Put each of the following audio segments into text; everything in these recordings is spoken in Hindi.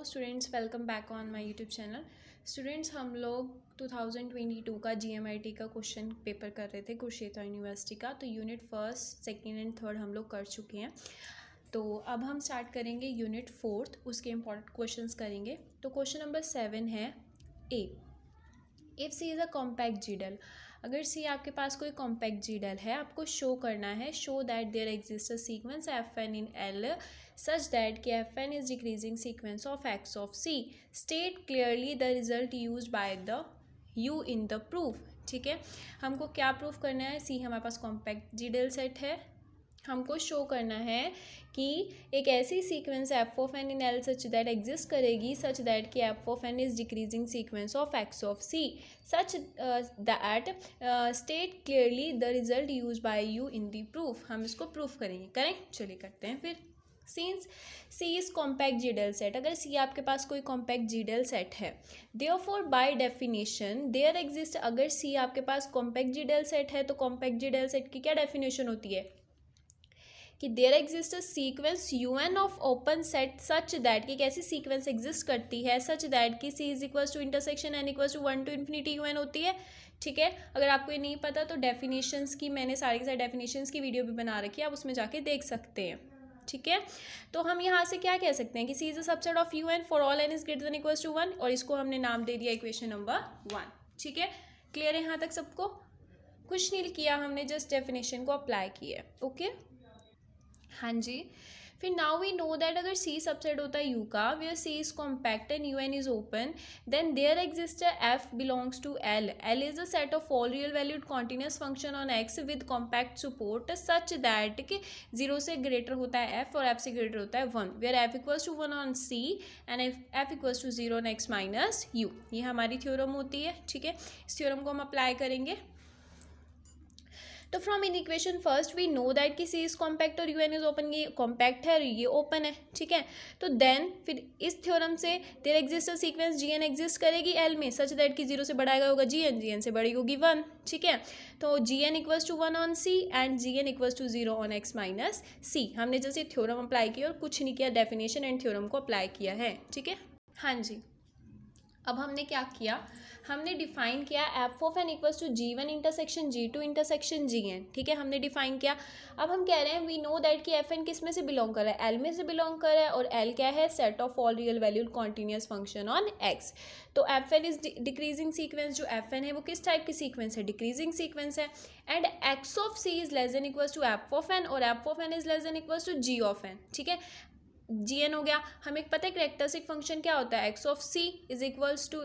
Students, welcome back on my YouTube channel. Students, हम लोग 2022 का GMIT का क्वेश्चन पेपर कर रहे थे कुरुक्षेत्र यूनिवर्सिटी का। तो unit first, second and third हम लोग कर चुके हैं। तो अब हम स्टार्ट करेंगे यूनिट फोर्थ, उसके इम्पॉर्टेंट क्वेश्चंस करेंगे। तो क्वेश्चन नंबर 7 है A, if C is a compact जीडल। अगर सी आपके पास कोई कॉम्पैक्ट जीडल है, आपको शो करना है, show that there exist a sequence FN in L such that कि FN is decreasing sequence of X of C. State clearly the result used by the U in the proof. ठीक है, हमको क्या प्रूफ करना है? सी हमारे पास कॉम्पैक्ट जीडल सेट है, हमको शो करना है कि एक ऐसी sequence F of n in L such that exist करेगी, सच दैट कि F of n is decreasing sequence of x of C, such that state clearly the result use by you in the proof. हम इसको प्रूफ करेंगे, करें? चलिए करते हैं फिर। Since C is compact G delta set, अगर सी आपके पास कोई कॉम्पैक्ट जीडल सेट है, therefore by definition there exist, अगर सी आपके पास कॉम्पैक्ट जीडल सेट है तो कॉम्पैक्ट जीडल सेट की क्या डेफिनेशन होती है कि there exist a sequence UN of open set such that कि कैसी सीक्वेंस एग्जिस्ट करती है, सच दैट कि C is equals to intersection N equals to 1 to infinity UN होती है। ठीक है, अगर आपको ये नहीं पता तो डेफिनेशंस की मैंने सारी के सारी डेफिनेशंस की वीडियो भी बना रखी है, आप उसमें जाके देख सकते हैं। ठीक है, तो हम यहाँ से क्या कह सकते हैं कि C is a subset of UN for all N is greater than equals to 1, और इसको हमने नाम दे दिया इक्वेशन नंबर 1। ठीक है, क्लियर है यहाँ तक सबको? कुछ नहीं किया हमने, जस्ट डेफिनेशन को अप्लाई किया। ओके, हाँ जी। फिर नाउ वी नो दैट अगर सी सबसेट होता है यू का, where C is compact and UN is open, then there exist F belongs to L. L is a set of all real valued continuous function on X with compact support such that कि 0 से ग्रेटर होता है F और F से ग्रेटर होता है 1, where F equals to 1 on C and F equals to 0 on X minus U। ये हमारी थ्योरम होती है। ठीक है, इस थ्योरम को हम अप्लाई करेंगे। तो from in equation first we know that कि सी इज कॉम्पैक्ट और UN इज ओपन, ये कॉम्पैक्ट है और ये ओपन है। ठीक है, तो देन फिर इस थ्योरम से there exist a sequence GN exist करेगी L में सच दैट कि 0 से बढ़ाएगा होगा GN से बड़ी होगी 1। ठीक है, तो GN equals to 1 on C and GN equals to 0 on X minus C। हमने जैसे थ्योरम अप्लाई किया और कुछ नहीं किया, डेफिनेशन एंड थ्योरम को अप्लाई किया है। ठीक है, हाँ जी। अब हमने क्या किया, हमने डिफाइन किया F of N equals to G1 intersection G2 intersection GN। ठीक है, हमने डिफाइन किया। अब हम कह रहे हैं वी नो दैट कि FN किस में से बिलोंग कर रहा है? L में से बिलोंग कर रहा है, और L क्या है? Set of all real valued continuous function on X। तो FN इज डिक्रीजिंग सीक्वेंस, जो FN है वो किस टाइप की सीक्वेंस है? डिक्रीजिंग सीक्वेंस है। And X of C is less than equals to F of n, और F of n is less than equals to G of n. ठीक है, GN हो गया। हमें पता है कैरेक्टरिस्टिक फंक्शन क्या होता है? X of C is equals to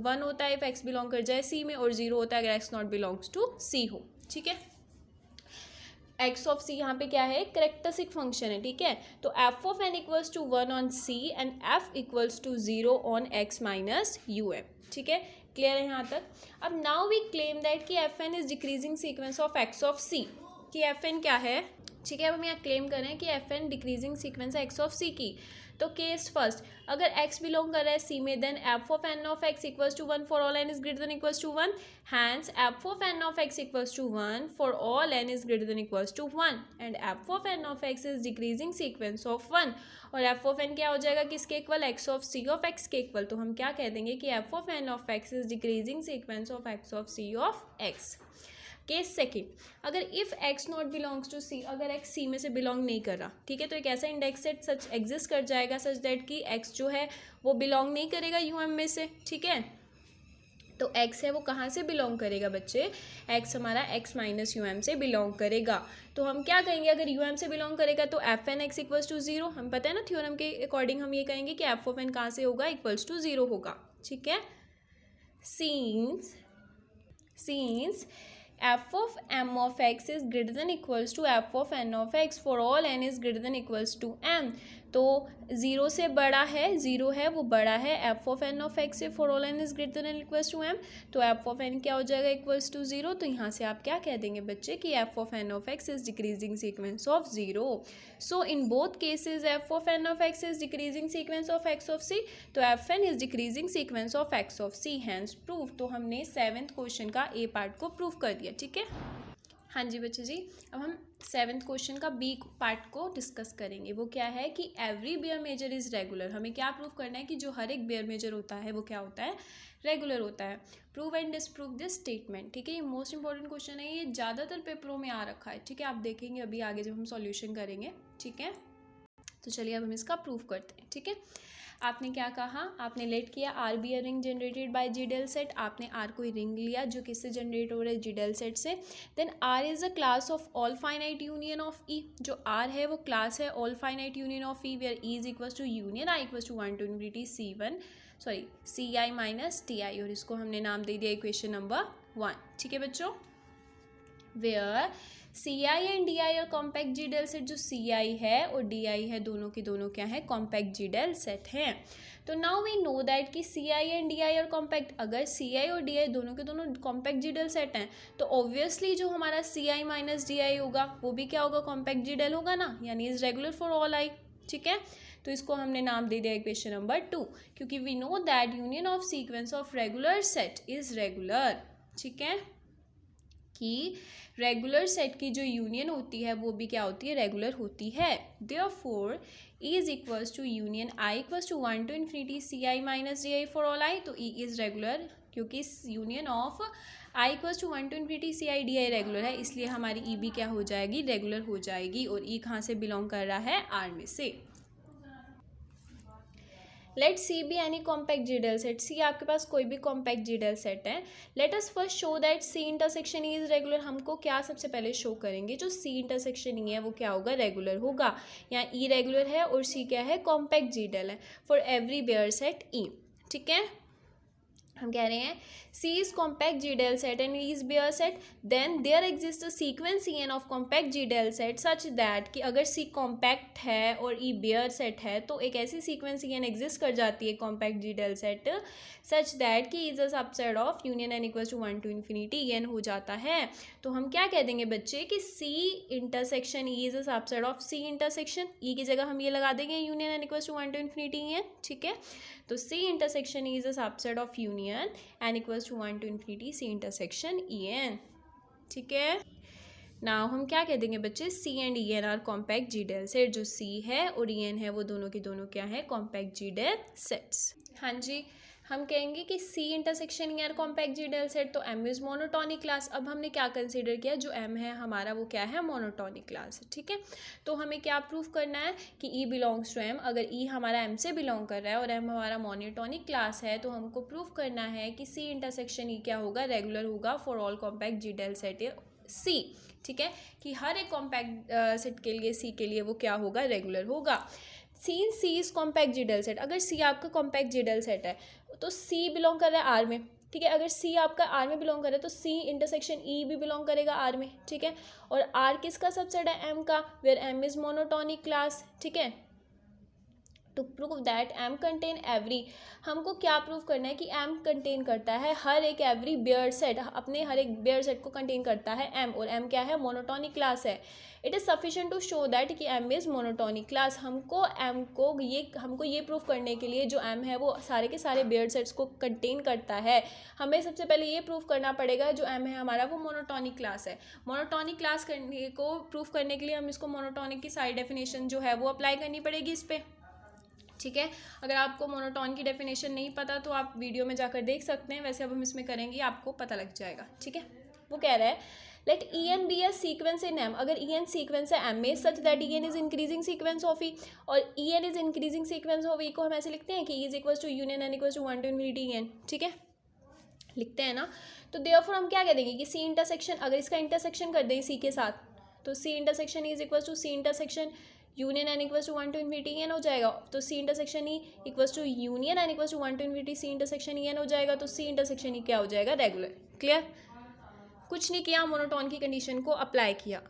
1 होता है इफ एक्स बिलोंग कर जाए सी में, और 0 होता है अगर एक्स नॉट बिलोंग्स टू सी हो। ठीक है, एक्स ऑफ सी यहाँ पे क्या है? कैरेक्टरिस्टिक फंक्शन है। ठीक है, तो F of N equals to 1 on C and F equals to 0 on x minus U M. ठीक है, क्लियर है यहाँ तक? अब नाउ वी क्लेम दैट कि F n is decreasing sequence of x of C, कि एफ एन क्या है? ठीक है, अब हम यहाँ क्लेम कर रहे हैं कि एफ एन डिक्रीजिंग सीक्वेंस है एक्स ऑफ सी की। तो केस फर्स्ट, अगर एक्स बिलोंग कर रहा है सी में, then F of N of X equals to 1 for all N is greater than equals to 1, hence F of N of X equals to 1 for all N is greater than equals to 1, and F of N of x is decreasing sequence of 1, और एफ ऑफ एन क्या हो जाएगा? किसके इक्वल? X of C of x के इक्वल। तो हम क्या कह देंगे कि F of N of x is decreasing sequence of x of C of x. Case second, अगर if x not belongs to C, अगर एक्स सी में से बिलोंग नहीं कर रहा, ठीक है, तो एक ऐसा इंडेक्स सेट सच एग्जिस्ट कर जाएगा सच दैट कि एक्स जो है वो बिलोंग नहीं करेगा यूएम में से। ठीक है, तो एक्स है वो कहाँ से बिलोंग करेगा बच्चे? एक्स हमारा एक्स माइनस यूएम से बिलोंग करेगा। तो हम क्या कहेंगे? अगर यूएम से बिलोंग करेगा तो F N X equals to 0, हम पता है ना थ्योरम के अकॉर्डिंग हम ये कहेंगे कि एफ ऑफ एन कहाँ से होगा? इक्वल्स टू 0 होगा। ठीक है, scenes f of m of x is greater than equals to f of n of x for all n is greater than equals to m, तो 0 से बड़ा है, 0 है वो बड़ा है f of n of x से for all n is greater than equals to m, तो f of n क्या हो जाएगा? Equals to 0। तो यहाँ से आप क्या कह देंगे बच्चे कि f of n of x is decreasing sequence of 0। So in both cases f of n of x is decreasing sequence of x of c, तो f n is decreasing sequence of x of c, hence proof। तो हमने 7th क्वेश्चन का ए पार्ट को प्रूफ कर दिया। ठीक है, हाँ जी बच्चे जी, अब हम 7th क्वेश्चन का बी पार्ट को डिस्कस करेंगे। वो क्या है कि every Baire measure is regular. हमें क्या प्रूव करना है कि जो हर एक बेयर मेजर होता है वो क्या होता है, रेगुलर होता है। Prove and disprove this statement. ठीक है, ये मोस्ट इंपॉर्टेंट क्वेश्चन है, ये ज़्यादातर पेपरों में आ रखा है। ठीक है, आप देखेंगे अभी आगे जब हम सॉल्यूशन करेंगे। ठीक है, तो चलिए अब हम इसका प्रूव करते हैं। ठीक है, आपने क्या कहा, आपने लेट किया R be a ring generated by G delta set. आपने आर कोई रिंग लिया जो किससे जनरेट हो रहा है, जी डेल सेट से। Then R is a class of all finite union of E. जो आर है वो क्लास है all finite union of E, where E is equal to union I equal to 1 to infinity C I minus T I, और इसको हमने नाम दे दिया इक्वेशन नंबर 1। ठीक है बच्चों, where C I and D I और कॉम्पैक्ट जी डेल सेट, जो सी आई है और डी आई है दोनों के दोनों क्या है, कॉम्पैक्ट जी डेल सेट हैं। तो नाउ वी नो दैट कि सी आई एंड डी आई और कॉम्पैक्ट, अगर सी आई और डी आई दोनों के दोनों कॉम्पैक्ट जी डेल सेट हैं तो ऑब्वियसली जो हमारा सी आई माइनस डी आई होगा वो भी क्या होगा, कॉम्पैक्ट जी डेल होगा ना, यानी इज रेगुलर फॉर ऑल आई। ठीक है, तो इसको हमने नाम दे दिया इक्वेशन नंबर 2, क्योंकि we know that union of sequence of regular set is regular. ठीक है, कि रेगुलर सेट की जो यूनियन होती है वो भी क्या होती है, रेगुलर होती है। Therefore E is equals to union I equals to 1 to infinity C I minus D I for all I. तो ई इज रेगुलर, क्योंकि union of I equals to 1 to infinity C I D I regular है, इसलिए हमारी ई भी क्या हो जाएगी, रेगुलर हो जाएगी। और ई कहाँ से बिलोंग कर रहा है, आर में से। Let C be any compact G delta set. C आपके पास कोई भी कॉम्पैक्ट जी डेल सेट है। Let us first show that C intersection E is regular. हमको क्या सबसे पहले शो करेंगे, जो सी इंटरसेक्शन ई है वो क्या होगा, रेगुलर होगा। यहाँ ई रेगुलर है और सी क्या है, कॉम्पैक्ट जी डेल है for every Baire set E. ठीक है, हम कह रहे हैं C is compact G del set and E is bare set, then there exists a sequence En of compact G del set such that कि अगर C compact है और E bare set है तो एक ऐसी sequence En exist कर जाती है compact G del set such that कि is a subset of union n equals to 1 to infinity En हो जाता है। तो हम क्या कह देंगे बच्चे कि C intersection E is a subset of C intersection, E की जगह हम ये लगा देंगे union n equals to 1 to infinity En। ठीक है, तो C intersection E is a subset of union n equals to 1 to infinity C intersection En। ठीक है, नाउ हम क्या कह देंगे बच्चे, C and En are compact G delta set. जो C है और En है वो दोनों के दोनों क्या है, कॉम्पैक्ट जी डेल सेट्स। हाँ जी, हम कहेंगे कि C intersection E are compact G delta set, तो M इज़ मोनोटॉनिक क्लास। अब हमने क्या कंसीडर किया, जो M है हमारा वो क्या है, मोनोटॉनिक क्लास है। ठीक है, तो हमें क्या प्रूफ करना है कि E बिलोंग्स टू M। अगर E हमारा M से बिलोंग कर रहा है और M हमारा मोनोटॉनिक क्लास है तो हमको प्रूफ करना है कि C इंटरसेक्शन E क्या होगा, रेगुलर होगा for all compact G delta set C। ठीक है, कि हर एक कॉम्पैक्ट सेट के लिए C के लिए वो क्या होगा, रेगुलर होगा। Since C is compact G delta set, अगर सी आपका कॉम्पैक्ट जी डेल सेट है तो सी बिलोंग कर रहा है आर में। ठीक है, अगर सी आपका आर में बिलोंग कर रहा है तो सी इंटरसेक्शन ई भी बिलोंग करेगा आर में। ठीक है, और आर किसका सबसेट है, एम का, where M is monotonic class. ठीक है, to prove that M contain every, हमको क्या प्रूव करना है कि एम कंटेन करता है हर एक एवरी बेयर सेट, अपने हर एक बेयर सेट को कंटेन करता है एम, और एम क्या है, मोनोटॉनिक क्लास है। It is sufficient to show that कि एम इज़ मोनोटॉनिक क्लास। हमको ये प्रूव करने के लिए जो एम है वो सारे के सारे बेयर सेट्स को कंटेन करता है, हमें सबसे पहले ये प्रूव करना पड़ेगा जो एम है हमारा वो मोनोटॉनिक क्लास है। मोनोटॉनिक क्लास करने को प्रूव करने के लिए हम इसको मोनोटॉनिक की सारी डेफिनेशन जो है वो अप्लाई करनी पड़ेगी इस पर। ठीक है, अगर आपको मोनोटॉन की डेफिनेशन नहीं पता तो आप वीडियो में जाकर देख सकते हैं, वैसे अब हम इसमें करेंगे आपको पता लग जाएगा। ठीक है, वो कह रहा है let E n be a sequence in M, अगर ई एन सीक्वेंस है एम में such that E n is increasing sequence of E, और E n is increasing sequence of E को हम ऐसे लिखते हैं कि E is equals to union N equals to 1 to infinity n. ठीक है, लिखते हैं ना, तो देयरफॉर हम क्या कह देंगे कि सी इंटरसेक्शन, अगर इसका इंटरसेक्शन कर दें सी के साथ तो C intersection is equals to C intersection union N equals to 1 to infinity N हो जाएगा। तो C intersection E equals to union N equals to 1 to infinity C intersection E N हो जाएगा। तो सी इंटरसेक्शन ई क्या हो जाएगा, रेगुलर। क्लियर, कुछ नहीं किया, मोनोटॉन की कंडीशन को अप्लाई किया,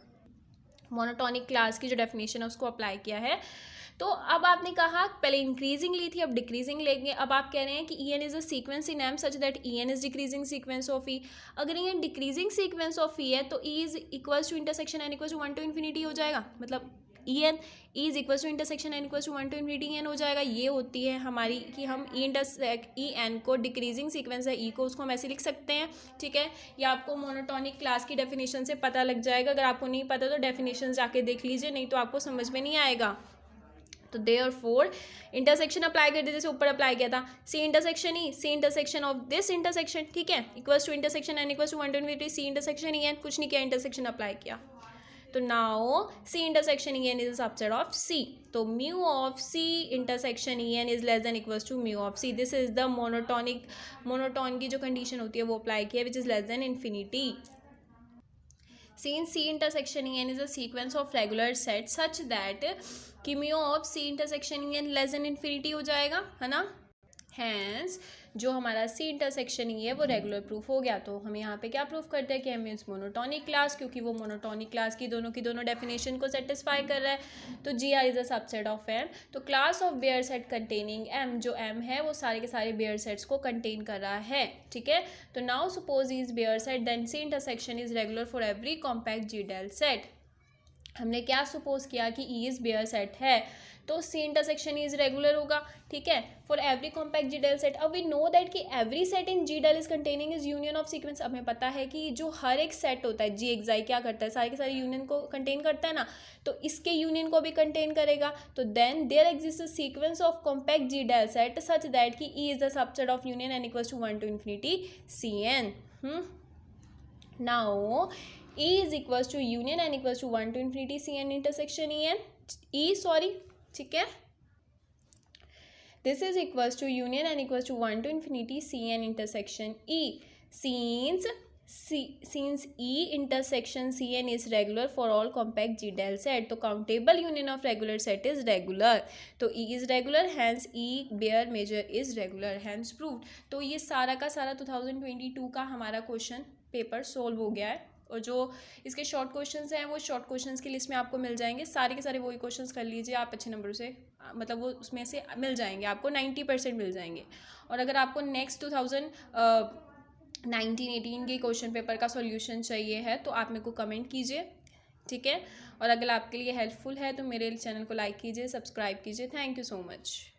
मोनोटॉनिक क्लास की जो डेफिनेशन है उसको अप्लाई किया है। तो अब आपने कहा पहले इंक्रीजिंग ली थी, अब डिक्रीजिंग लेंगे। अब आप कह रहे हैं कि E n is a sequence in M such that E n is decreasing sequence of E. अगर E n decreasing sequence of E है तो E is equals to intersection n equals to 1 to infinity हो जाएगा। मतलब E n, E is equal to intersection n equal to 1 to infinity N हो जाएगा। ये होती है हमारी कि हम ई एन को डिक्रीजिंग सीक्वेंस है ई को, उसको हम ऐसे लिख सकते हैं, ठीक है। ये आपको मोनोटॉनिक क्लास की डेफिनेशन से पता लग जाएगा। अगर आपको नहीं पता तो डेफिनेशन जाके देख लीजिए, नहीं तो आपको समझ में नहीं आएगा। तो देयरफॉर इंटरसेक्शन अप्लाई कर दे, जैसे ऊपर अप्लाई किया था, C intersection of this intersection, ठीक है, equals to intersection n equals to 1 to infinity C intersection E n, कुछ नहीं किया, इंटरसेक्शन अप्लाई किया। तो now C intersection E n is a subset of C, तो mu of C intersection E n is less than equals to mu of C. This is the monotone की जो कंडीशन होती है वो अप्लाई किया, which is less then infinity. Since C intersection En is a sequence of regular sets such that कि mu of C intersection En less than infinity हो जाएगा, है ना। Hence जो हमारा C इंटरसेक्शन ई है वो रेगुलर प्रूफ हो गया। तो हमें यहाँ पे क्या प्रूफ करते हैं कि M इज मोनोटॉनिक क्लास, क्योंकि वो मोनोटॉनिक क्लास की दोनों डेफिनेशन को सेटिस्फाई कर रहा है। तो GR is a subset of M। तो class of Baire set containing M, जो M है वो सारे के सारे बेयर सेट्स को कंटेन कर रहा है, ठीक है। तो now suppose is Baire set, then C intersection is regular for every compact G delta set. हमने क्या सपोज किया कि ई इज बेयर सेट है, तो सी इंटरसेक्शन इज रेगुलर होगा, ठीक है, for every compact G delta set. अब वी नो दैट कि every set in G delta is containing is union of sequence. अब हमें पता है कि जो हर एक सेट होता है जी एक्स आई क्या करता है, सारे के सारे यूनियन को कंटेन करता है ना, तो इसके यूनियन को भी कंटेन करेगा। तो then there exist a sequence of compact G delta set such that कि E is the subset of union N equals to 1 to infinity C n. Now E is equals to union n equals to 1 to infinity C n intersection ठीक है। This is equals to union n equals to 1 to infinity C n intersection E. Since E intersection C n is regular for all compact G del set, तो countable union of regular set is regular. तो E is regular, hence E bare measure is regular, hence proved. तो ये सारा का सारा 2022 का हमारा क्वेश्चन पेपर सोल्व हो गया है, और जो इसके शॉर्ट क्वेश्चंस हैं वो शॉर्ट क्वेश्चंस की लिस्ट में आपको मिल जाएंगे। सारे के सारे वही क्वेश्चंस कर लीजिए आप अच्छे नंबर से, मतलब वो उसमें से मिल जाएंगे आपको, 90% मिल जाएंगे। और अगर आपको नेक्स्ट 2019-18 के क्वेश्चन पेपर का सॉल्यूशन चाहिए है तो आप मेरे को कमेंट कीजिए, ठीक है। और अगर आपके लिए हेल्पफुल है तो मेरे चैनल को लाइक कीजिए, सब्सक्राइब कीजिए। Thank you so much.